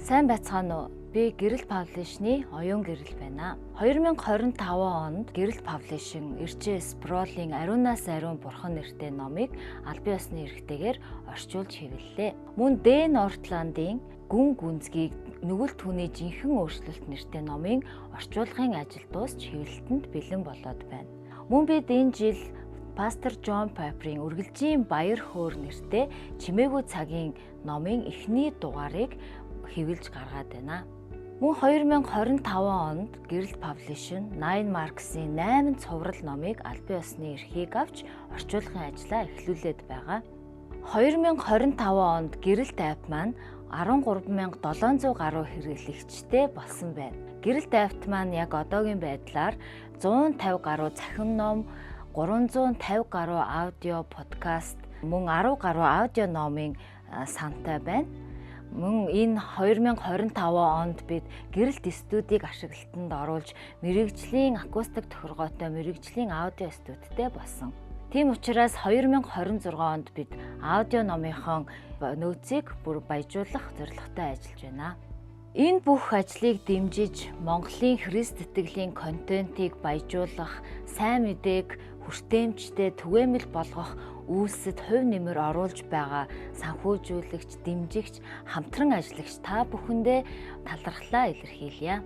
Сайн байцгаана уу? Би Гэрэл Паблишны оюун гэрэл байна. 2025 онд Гэрэл Паблишин Эрчээ Спролын Ариунаас ариун бурхан нэртэй номыг албан ёсны эрхтэйгээр орчуулж хэвлэлээ. Мөн Дэн Нортландын Гүн гүнзгийг нүгэл түүний жинхэнэ өөрчлөлт нэртэй номын орчуулгын ажил дуусч хэвлэлтэнд бэлэн болоод байна. Мөн бид энэ жил Пастор Джон Пайперийн Үргэлжийн Баяр хөөр нэртэй Чимээгүй цагийн номын эхний дугаарыг хэвлэж гаргаад байна. Мөн 2025 онд Гэрэл Паблишин 9 Marks-ийн 8 цуврал номыг албан ёсны эрхийг авч орчуулгын ажлаа эхлүүлээд байгаа. 2025 онд Гэрэл тайп маань 13,700 гаруй хэрэглэгчтэй болсон байна. Гэрэл тайпт маань яг одоогийн байдлаар 150 гаруй цахим ном, 350 гаруй аудио подкаст, мөн 10 гаруй аудио номын сантай байна. Мөн энэ 2025 онд бид Гэрэлт студийг ашиглалтанд оруулж мэрэгжлийн акустик тохиргоотой мэрэгжлийн аудио студитэй болсон. Тийм учраас 2026 онд бид аудио номынхон нөөцийг бүр баяжуулах зорилготой ажиллаж байна. Энэ бүх ажлыг дэмжиж Монголын Христ итгэлийн контентыг баяжуулах, сайн мэдээг хүртээмжтэй түгээмэл болгох үйлсэд хувь нэмэр оруулж байгаа санхүүжүүлэгч, дэмжигч, хамтран ажиллагч та бүхэндээ талархлаа илэрхийлье.